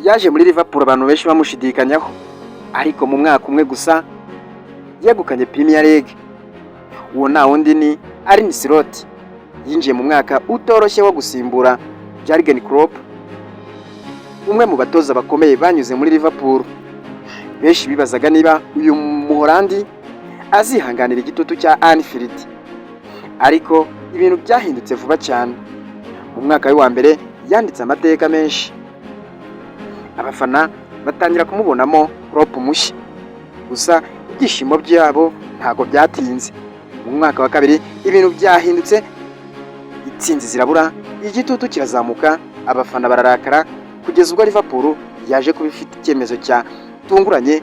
yaje muri Liverpool abantu benshi bamushidikanyaho, ariko mu mwaka umwe gusa yegukanye Premier League. Uwo nta wundi ni Arne Slot, yinjiye mu mwaka utoroshye wo gusimbura Jurgen Klopp, umwe mu batoza bakomeye banyuze muri Liverpool. Benshi bibazaga niba uyu Muholandi azihanganira igitutu cya Anfield, ariko ibintu byahindutse vuba cyane. Mu mwaka wa mbere yanditse amateka menshi, abafana batangira kumubonamo Klopp mushya. Gusa ibyishimo byabo ntago byatinze. Mu mwaka wa kabiri ibintu byahindutse, itsinzi zirabura, igitutu kirazamuka, abafana bararakara, kugeza ubwo Liverpool yaje kubifita icyemezo cya tunguranye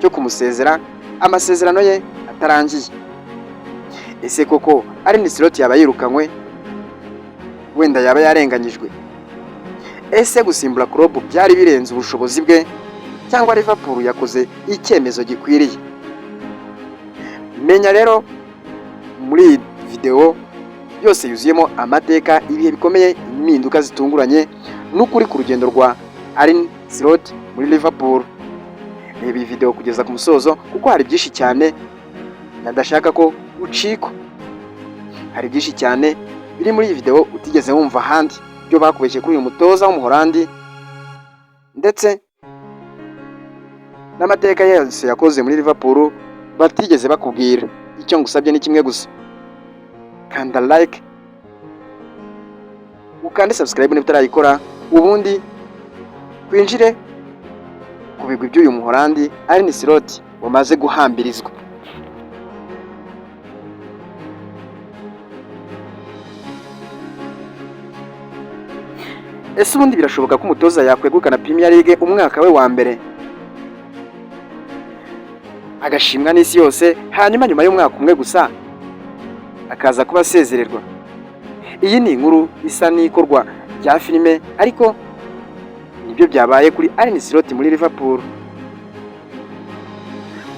cyo kumusezera amasezerano ye atarangiye. Ese koko Arne Slot yaba yirukanywe? Wenda yaba yarenganyijwe? Ese gusimbura Klopp byari birenze ubushobozi bwe, cyangwa Liverpool yakoze icyemezo gikwiriye? Menya rero muri iyi video yose yuzuyemo amateka, ibihe bikomeye, impinduka zitunguranye, n'ukuri ku rugendo rwa Arne Slot muri Liverpool. Reba iyi video kugeza ku musozo kuko hari byinshi cyane nadashaka ko ucika. Hari byinshi cyane biri muri iyi video utigeze wumva ahandi, byo bakubeshye kuri uyu mutoza w'Umuholandi, ndetse n'amateka yose yakoze muri Liverpool batigeze bakubwira. Icyo ngusabye ni kimwe gusa: kanda like, ukande subscribe niba utarayikora, ubundi kwinjire ku bigwi by'uyu Muholandi Arne Slot wamaze guhambirizwa. Ese ubundi birashoboka ko umutoza yakwegukana Premier League umwaka we wa mbere, agashimwa n'isi yose, hanyuma nyuma y'umwaka umwe gusa akaza kuba asezererwa? Iyi ni inkuru isa n'ikorwa rya filime, ariko nibyo byabaye kuri Arne Slot muri Liverpool.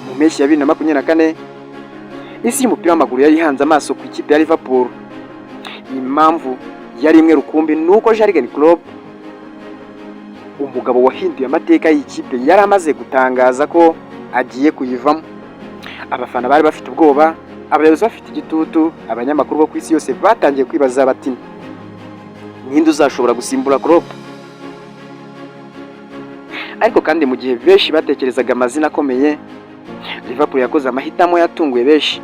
Mu mpeshyi ya 2024 isi y'umupira w'amaguru yari ihanze amaso ku ikipe ya Liverpool. Impamvu yari imwe rukumbi, nuko Jurgen Klopp, umugabo wahinduye amateka y'ikipe, yari amaze gutangaza ko agiye kuyivamo. Abafana bari bafite ubwoba, abayobozi bafite igitutu, abanyamakuru bo ku isi yose batangiye kwibaza bati ninde uzashobora gusimbura Klopp? Ariko kandi mu gihe benshi batekerezaga amazina akomeye, Liverpool yakoze amahitamo yatunguye benshi.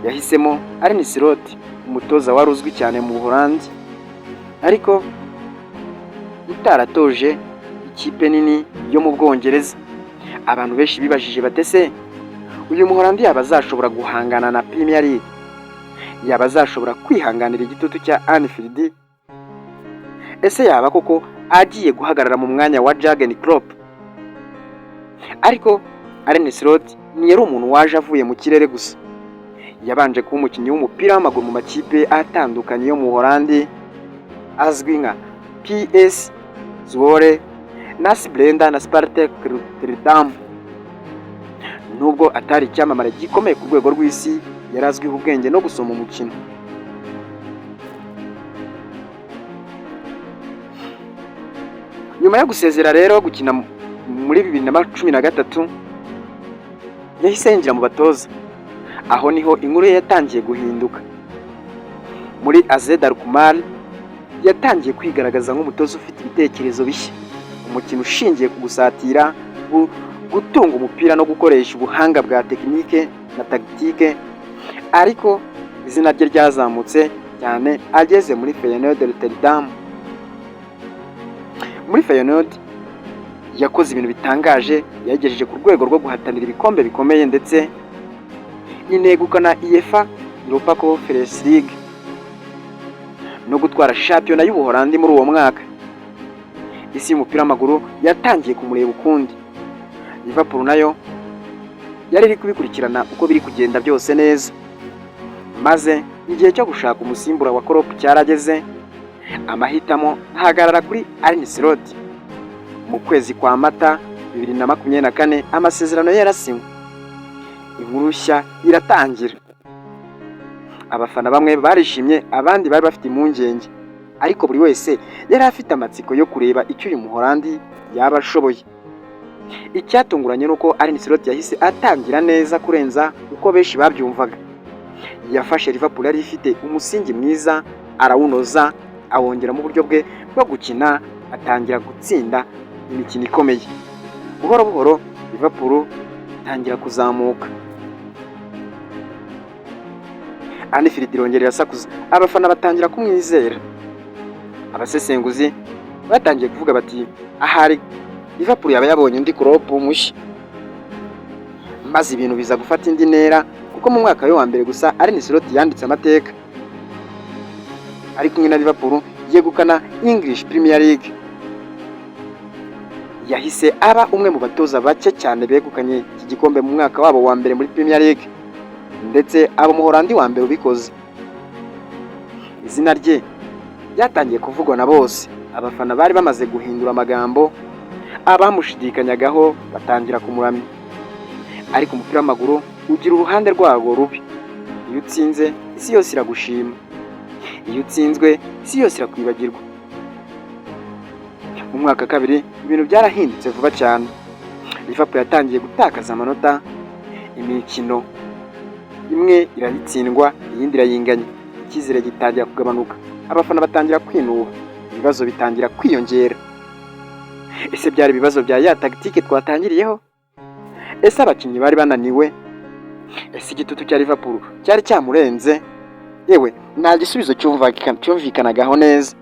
Yahisemo Arne Slot, umutoza wari uzwi cyane mu Buholandi, ariko utaratoje ikipe nini yo mu Bwongereza. Abantu benshi bibajije batese uyu Muholandi yaba azashobora guhangana na Premier League? Yaba azashobora kwihanganira igitutu cya Anfield? Ese yaba koko agiye guhagarara mu mwanya wa Jurgen Klopp? Ariko Arne Slot ntiyari umuntu waje avuye mu kirere gusa. Yabanje kuba umukinnyi w'umupira w'amaguru mu makipe atandukanye yo mu Buholandi azwi nka PSV Zwolle, NAC Breda na Spartak Rotterdam. Nubwo atari icyamamare gikomeye ku rwego rw'isi, yari azwiho ubwenge no gusoma umukino. Nyuma yo gusezera rero gukina muri 2013, yahise yinjira mu batoza. Aho niho inkuru ye yatangiye guhinduka. Muri AZ Alkmaar yatangiye kwigaragaza nk'umutoza ufite ibitekerezo bishya, umukino ushingiye ku gusatira, gutunga umupira no gukoresha ubuhanga bwa tekinike na tactique. Ariko izina rye ryazamutse cyane ageze muri Feyenoord Rotterdam. Muri Feyenoord yakoze ibintu bitangaje, yagejeje ku rwego rwo guhatanira ibikombe bikomeye, ndetse inegukana UEFA Europa Conference League no gutwara shampiyona y'Ubuholandi muri uwo mwaka. Isi y'umupira w'amaguru yatangiye kumureba ukundi. Liverpool nayo yari iri kubikurikirana uko biri kugenda byose neza. Maze igihe cyo gushaka umusimbura wa Klopp cyarageze, amahitamo ahagarara kuri Arne Slot. Mu kwezi kwa Mata 2024 amasezerano yarasinywe, inkuru nshya iratangira. Abafana bamwe barishimye, abandi bari bafite impungenge. ariko buri wese yari afite amatsiko yo kureba icyo uyu Muholandi yaba ashoboye. Icyatunguranye nuko Arne Slot yahise atangira neza kurenza uko benshi babyumvaga. Yafashe Liverpool yari ifite umusingi mwiza, arawunoza, awongera mu buryo bwe bwo gukina, atangira gutsinda imikino ikomeye. Buhoro buhoro Liverpool itangira kuzamuka. Anfield irongera irasakuza, abafana batangira kumwizera. Abasesenguzi batangiye kuvuga bati ahari Liverpool yaba yabonye undi Klopp mushya. Maze ibintu biza gufata indi ntera, kuko mu mwaka wa mbere gusa Arne Slot yanditse amateka. Ari kumwe na Liverpool yegukana English Premier League. Yahise aba umwe mu batoza bake cyane begukanye iki gikombe mu mwaka wabo wa mbere muri Premier League, ndetse aba Umuholandi wa mbere ubikoze. Izina rye ryatangiye kuvugwa na bose. Abafana bari bamaze guhindura amagambo, abamushidikanyagaho batangira kumuramya. Ariko umupira w'amaguru ugira uruhande rwawo rubi. Iyo utsinze isi yose iragushima, iyo utsinzwe isi yose irakwibagirwa. Mu mwaka kabiri ibintu byarahindutse vuba cyane. Liverpool yatangiye gutakaza amanota, imikino imwe irayitsindwa, iyindi irayinganya. Icyizere gitangira kugabanuka, abafana batangira kwinuba, ibibazo bitangira kwiyongera. Ese byari ibibazo bya ya tactique twatangiriyeho? Ese abakinnyi bari bananiwe? Ese igitutu cya Liverpool cyari cyamurenze? Yewe nta gisubizo cyumvikanagaho neza.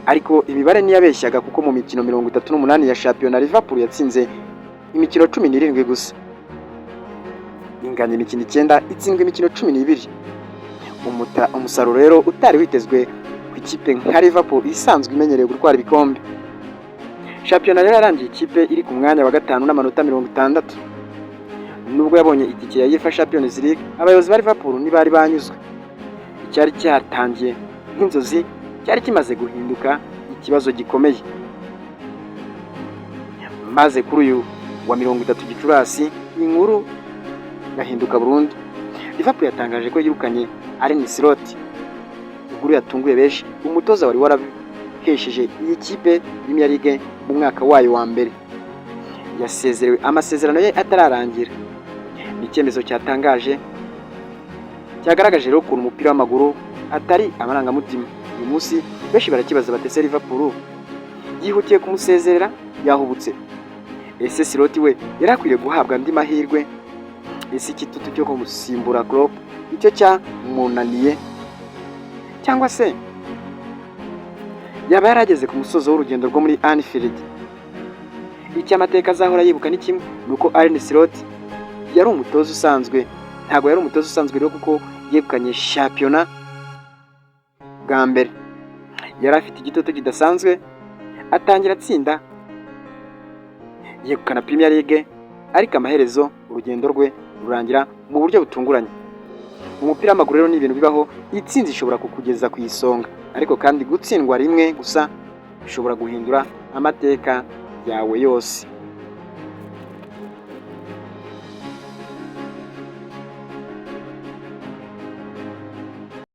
Ariko imibare ntiyabeshyaga, kuko mu mikino 38 ya shampiyona Liverpool yatsinze imikino 17 gusa, inganya imikino 9, itsindwa imikino 12. Umusaruro rero utari witezwe ku ikipe nka Liverpool isanzwe imenyereye gutwara ibikombe. Shampiyona rero yarangiye ikipe iri ku mwanya wa 5 n'amanota 60. Nubwo yabonye itike ya UEFA Champions League, abayobozi ba Liverpool ntibari banyuzwe. Icyari cyatangiye nk'inzozi cyari kimaze guhinduka ikibazo gikomeye. Maze kuri uyu wa 30 Gicurasi inkuru yahinduka burundu. Liverpool yatangaje ko yirukanye Arne Slot. Inkuru yatunguye benshi. Umutoza wari warahesheje iyi kipe Premier League mu mwaka wayo wa mbere yasezerewe amasezerano ye atararangira. Ni icyemezo cyatangaje, cyagaragaje rero ukuntu umupira w'amaguru atari amarangamutima. Uyu munsi benshi barakibaza batese Liverpool yihutiye kumusezerera yahubutse. Ese Slot we yarakwiriye guhabwa andi mahirwe? Ese igitutu cyo kumusimbura Klopp icyo cyamunaniye, cyangwa se yaba yarageze ku musozo w'urugendo rwo muri Anfield? Icyo amateka azahora yibuka ni kimwe, nuko Arne Slot yari umutoza usanzwe. Ntabwo yari umutoza usanzwe rero, kuko yegukanye shampiyona bwa mbere. Yari afite igitutu kidasanzwe, atangira atsinda, yegukana Premier League, ariko amaherezo urugendo rwe rurangira mu buryo butunguranye. Umupira w'amaguru rero ni ibintu bibaho. Itsinzi ishobora kukugeza ku isonga, ariko kandi gutsindwa rimwe gusa bishobora guhindura amateka yawe yose.